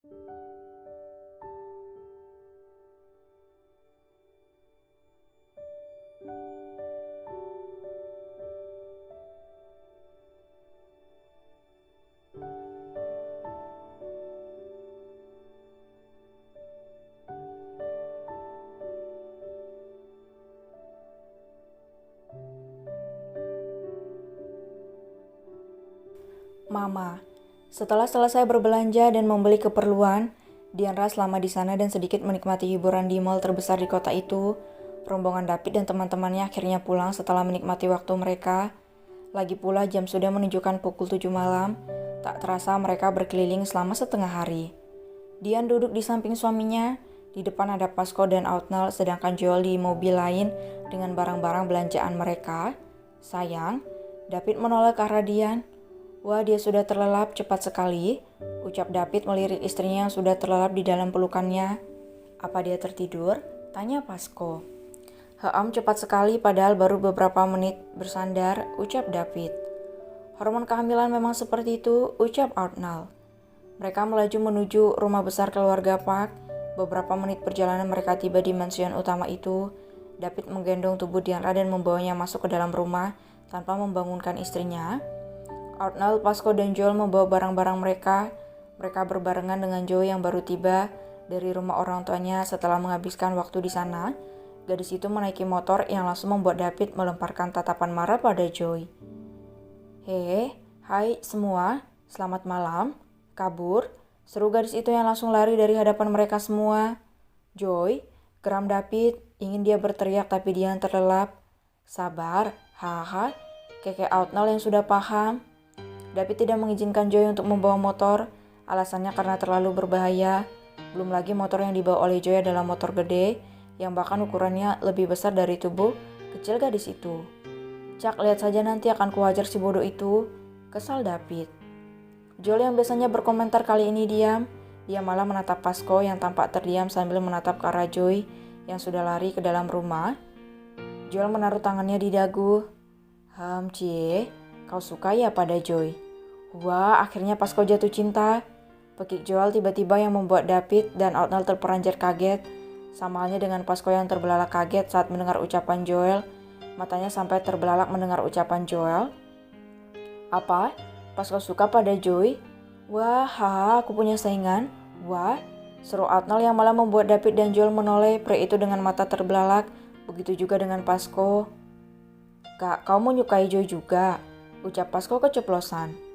Mama. Setelah selesai berbelanja dan membeli keperluan, Dianra selama di sana dan sedikit menikmati hiburan di mall terbesar di kota itu. Rombongan David dan teman-temannya akhirnya pulang setelah menikmati waktu mereka. Lagi pula jam sudah menunjukkan pukul 7 malam. Tak terasa mereka berkeliling selama setengah hari. Dian duduk di samping suaminya. Di depan ada Pasco dan Outnall, sedangkan Joel di mobil lain dengan barang-barang belanjaan mereka. Sayang, David menoleh ke arah Dian. Wah, dia sudah terlelap cepat sekali, ucap David melirik istrinya yang sudah terlelap di dalam pelukannya. Apa dia tertidur? Tanya Pasco. Cepat sekali padahal baru beberapa menit bersandar, ucap David. Hormon kehamilan memang seperti itu, ucap Outnall. Mereka melaju menuju rumah besar keluarga Park. Beberapa menit perjalanan mereka tiba di mansion utama itu. David menggendong tubuh Dianra dan membawanya masuk ke dalam rumah tanpa membangunkan istrinya. Outnall, Pasco, dan Joel membawa barang-barang mereka. Mereka berbarengan dengan Joey yang baru tiba dari rumah orang tuanya setelah menghabiskan waktu di sana. Gadis itu menaiki motor yang langsung membuat David melemparkan tatapan marah pada Joey. Hai semua, selamat malam. Kabur, seru gadis itu yang langsung lari dari hadapan mereka semua. Joey, geram David, ingin dia berteriak tapi dia terlelap. Sabar, haha, keke Outnall yang sudah paham. David tidak mengizinkan Joey untuk membawa motor, alasannya karena terlalu berbahaya. Belum lagi motor yang dibawa oleh Joey adalah motor gede, yang bahkan ukurannya lebih besar dari tubuh kecil gadis itu. Cak, lihat saja nanti akan kuhajar si bodoh itu, kesal David. Joel yang biasanya berkomentar kali ini diam, dia malah menatap Pasco yang tampak terdiam sambil menatap ke arah Joey yang sudah lari ke dalam rumah. Joel menaruh tangannya di dagu. Cie, kau suka ya pada Joey? Wah, akhirnya Pasco jatuh cinta. Pekik Joel tiba-tiba yang membuat David dan Outnall terperanjat kaget. Sama halnya dengan Pasco yang terbelalak kaget saat mendengar ucapan Joel. Matanya sampai terbelalak mendengar ucapan Joel. Apa? Pasco suka pada Joey? Wah, aku punya saingan. Wah, seru Outnall yang malah membuat David dan Joel menoleh pria itu dengan mata terbelalak. Begitu juga dengan Pasco. Kak, kau menyukai Joey juga? Ucap Pasco keceplosan.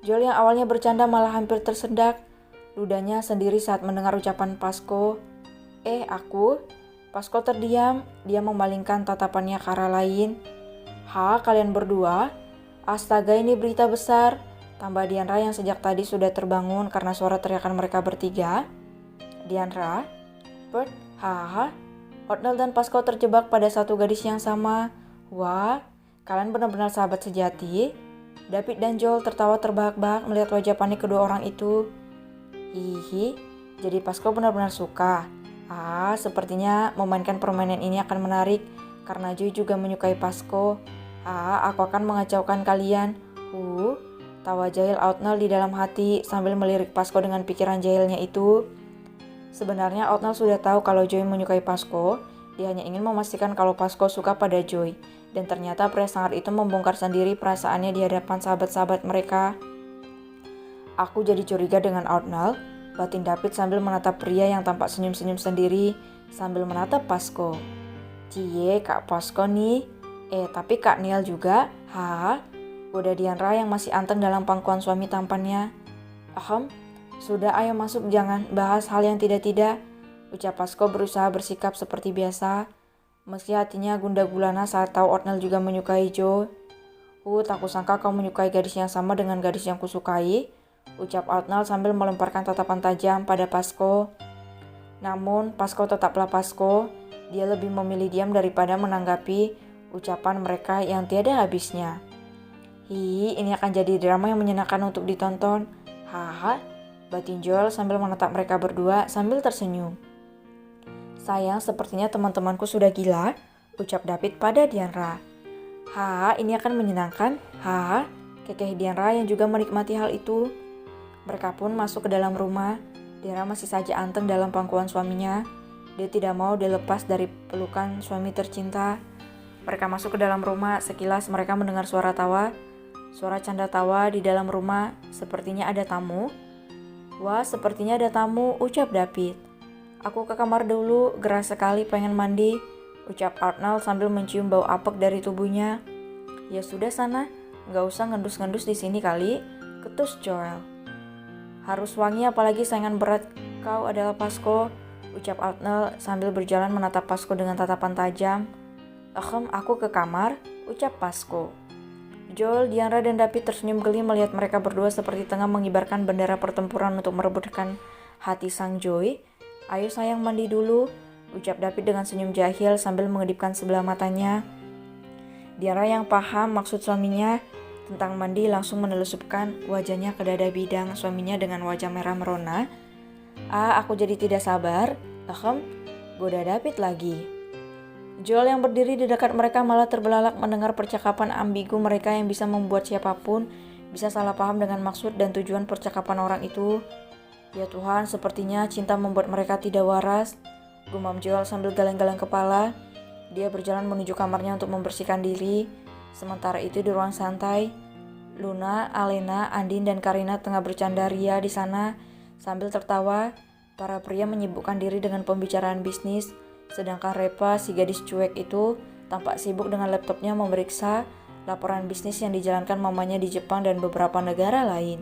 Joel yang awalnya bercanda malah hampir tersedak. Ludahnya sendiri saat mendengar ucapan Pasco. Aku? Pasco terdiam, dia memalingkan tatapannya ke arah lain. Kalian berdua? Astaga, ini berita besar. Tambah Dianra yang sejak tadi sudah terbangun karena suara teriakan mereka bertiga. Dianra? Bert? Outnall dan Pasco terjebak pada satu gadis yang sama. Wah, kalian benar-benar sahabat sejati. David dan Joel tertawa terbahak-bahak melihat wajah panik kedua orang itu. Jadi Pasco benar-benar suka. Sepertinya memainkan permainan ini akan menarik karena Joey juga menyukai Pasco. Aku akan mengacaukan kalian. Tawa jahil Outnall di dalam hati sambil melirik Pasco dengan pikiran jahilnya itu. Sebenarnya Outnall sudah tahu kalau Joey menyukai Pasco. Dia hanya ingin memastikan kalau Pasco suka pada Joey. Dan ternyata pria sangar itu membongkar sendiri perasaannya di hadapan sahabat-sahabat mereka. Aku jadi curiga dengan Outnall, batin David sambil menatap pria yang tampak senyum-senyum sendiri sambil menatap Pasco. Cie, Kak Pasco nih. Tapi Kak Neil juga. Goda Dianra yang masih anteng dalam pangkuan suami tampannya. Sudah ayo masuk, jangan bahas hal yang tidak-tidak. Ucap Pasco berusaha bersikap seperti biasa. Meski hatinya gundah gulana saat tahu Outnall juga menyukai Joe. Tak kusangka kau menyukai gadis yang sama dengan gadis yang kusukai, ucap Outnall sambil melemparkan tatapan tajam pada Pasco. Namun Pasco tetaplah Pasco, dia lebih memilih diam daripada menanggapi ucapan mereka yang tiada habisnya. Ini akan jadi drama yang menyenangkan untuk ditonton. Batin Joel sambil menatap mereka berdua sambil tersenyum. Sayang, sepertinya teman-temanku sudah gila, ucap David pada Dianra. Ini akan menyenangkan. Kekeh Dianra yang juga menikmati hal itu. Mereka pun masuk ke dalam rumah. Dianra masih saja anteng dalam pangkuan suaminya. Dia tidak mau dilepas dari pelukan suami tercinta. Mereka masuk ke dalam rumah. Sekilas mereka mendengar suara tawa. Suara canda tawa di dalam rumah. Sepertinya ada tamu. Wah, sepertinya ada tamu, ucap David. Aku ke kamar dulu, gerah sekali pengen mandi, ucap Arnold sambil mencium bau apek dari tubuhnya. Ya sudah sana, gak usah ngendus-ngendus di sini kali, ketus Joel. Harus wangi apalagi saingan berat kau adalah Pasco, ucap Arnold sambil berjalan menatap Pasco dengan tatapan tajam. Aku ke kamar, ucap Pasco. Joel, Dianra, dan David tersenyum geli melihat mereka berdua seperti tengah mengibarkan bendera pertempuran untuk merebutkan hati sang Joy. Ayo sayang mandi dulu, ucap David dengan senyum jahil sambil mengedipkan sebelah matanya. Dianra yang paham maksud suaminya tentang mandi langsung menelusupkan wajahnya ke dada bidang suaminya dengan wajah merah merona. Aku jadi tidak sabar. Goda David lagi. Joel yang berdiri di dekat mereka malah terbelalak mendengar percakapan ambigu mereka yang bisa membuat siapapun bisa salah paham dengan maksud dan tujuan percakapan orang itu. Ya Tuhan, sepertinya cinta membuat mereka tidak waras, gumam Joel sambil geleng-geleng kepala. Dia berjalan menuju kamarnya untuk membersihkan diri. Sementara itu di ruang santai, Luna, Alena, Andin, dan Karina tengah bercanda ria di sana sambil tertawa. Para pria menyibukkan diri dengan pembicaraan bisnis. Sedangkan Repa, si gadis cuek itu, tampak sibuk dengan laptopnya memeriksa laporan bisnis yang dijalankan mamanya di Jepang dan beberapa negara lain.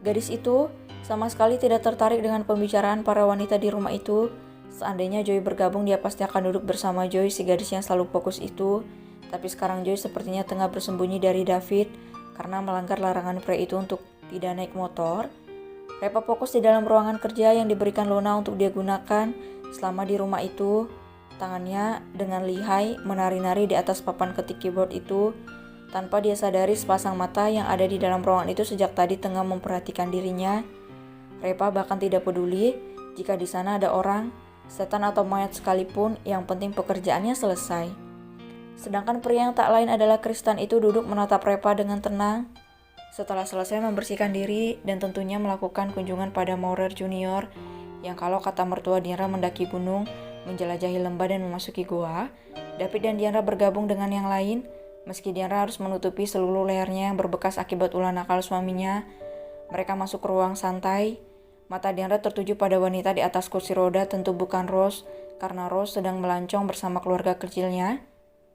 Gadis itu sama sekali tidak tertarik dengan pembicaraan para wanita di rumah itu. Seandainya Joy bergabung, dia pasti akan duduk bersama Joy, si gadis yang selalu fokus itu. Tapi sekarang Joy sepertinya tengah bersembunyi dari David karena melanggar larangan pria itu untuk tidak naik motor. Repa fokus di dalam ruangan kerja yang diberikan Luna untuk dia gunakan selama di rumah itu. Tangannya dengan lihai menari-nari di atas papan ketik keyboard itu. Tanpa dia sadari sepasang mata yang ada di dalam ruangan itu sejak tadi tengah memperhatikan dirinya. Repa bahkan tidak peduli jika di sana ada orang, setan atau mayat sekalipun, yang penting pekerjaannya selesai. Sedangkan pria yang tak lain adalah Kristen itu duduk menatap Repa dengan tenang. Setelah selesai membersihkan diri dan tentunya melakukan kunjungan pada Maurer Junior, yang kalau kata mertua Dianra mendaki gunung, menjelajahi lembah dan memasuki goa, David dan Dianra bergabung dengan yang lain. Meski Dianra harus menutupi seluruh lehernya yang berbekas akibat ulah nakal suaminya, mereka masuk ke ruang santai. Mata Dianra tertuju pada wanita di atas kursi roda, tentu bukan Rose, karena Rose sedang melancong bersama keluarga kecilnya.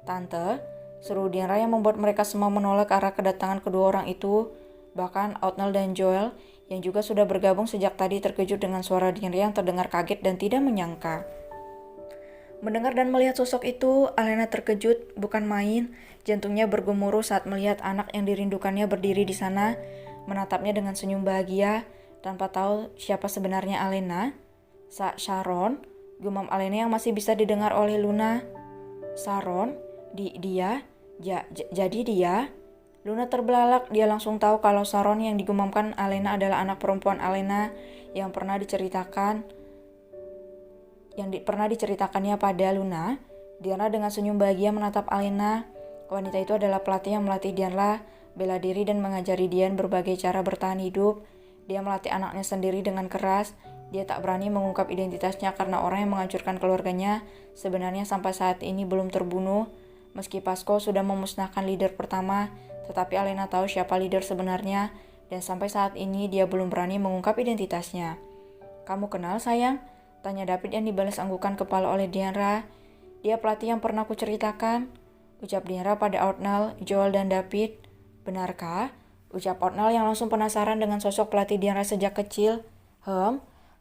Tante, seru Dianra yang membuat mereka semua menolak arah kedatangan kedua orang itu. Bahkan Arnold dan Joel yang juga sudah bergabung sejak tadi terkejut dengan suara Dianra yang terdengar kaget dan tidak menyangka. Mendengar dan melihat sosok itu, Alena terkejut bukan main. Jantungnya bergemuruh saat melihat anak yang dirindukannya berdiri di sana, menatapnya dengan senyum bahagia, tanpa tahu siapa sebenarnya Alena. Sharon, gumam Alena yang masih bisa didengar oleh Luna. Sharon, jadi dia? Luna terbelalak, dia langsung tahu kalau Sharon yang digumamkan Alena adalah anak perempuan Alena yang pernah diceritakannya pada Luna. Dianra dengan senyum bahagia menatap Alena. Wanita itu adalah pelatih yang melatih Dianra bela diri dan mengajari Dian berbagai cara bertahan hidup. Dia melatih anaknya sendiri dengan keras. Dia tak berani mengungkap identitasnya karena orang yang menghancurkan keluarganya sebenarnya sampai saat ini belum terbunuh. Meski Pasco sudah memusnahkan leader pertama, tetapi Alena tahu siapa leader sebenarnya dan sampai saat ini dia belum berani mengungkap identitasnya. Kamu kenal sayang? Tanya David yang dibalas anggukan kepala oleh Dianra. Dia pelatih yang pernah aku ceritakan, ucap Dianra pada Arnold, Joel, dan David. Benarkah? Ucap Arnold yang langsung penasaran dengan sosok pelatih Dianra sejak kecil.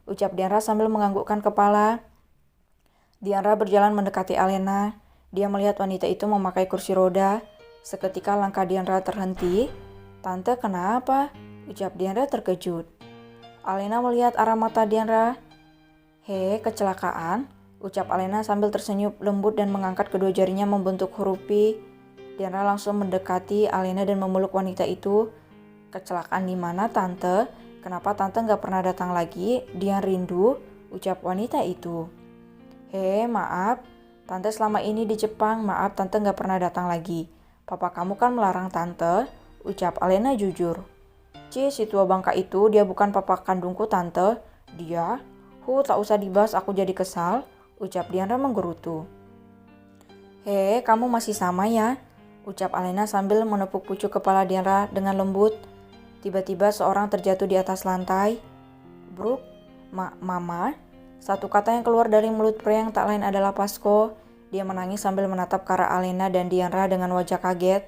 Ucap Dianra sambil menganggukkan kepala. Dianra berjalan mendekati Alena. Dia melihat wanita itu memakai kursi roda. Seketika langkah Dianra terhenti. Tante, kenapa? Ucap Dianra terkejut. Alena melihat arah mata Dianra. Kecelakaan, ucap Alena sambil tersenyum lembut dan mengangkat kedua jarinya membentuk huruf P. Dianra langsung mendekati Alena dan memeluk wanita itu. Kecelakaan di mana, Tante? Kenapa Tante gak pernah datang lagi? Dian rindu, ucap wanita itu. Maaf, Tante selama ini di Jepang, maaf Tante gak pernah datang lagi. Papa kamu kan melarang Tante, ucap Alena jujur. Si tua bangka itu dia bukan papa kandungku tante. Dia? Tak usah dibahas, aku jadi kesal, ucap Diandra menggerutu. Kamu masih sama ya, ucap Alena sambil menepuk pucuk kepala Diandra dengan lembut. Tiba-tiba seorang terjatuh di atas lantai. Brooke, Mama? Satu kata yang keluar dari mulut pria yang tak lain adalah Pasco. Dia menangis sambil menatap ke arah Alena dan Diandra dengan wajah kaget.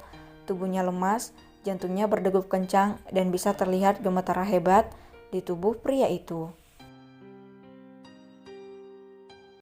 Tubuhnya lemas, jantungnya berdegup kencang dan bisa terlihat gemetar hebat di tubuh pria itu.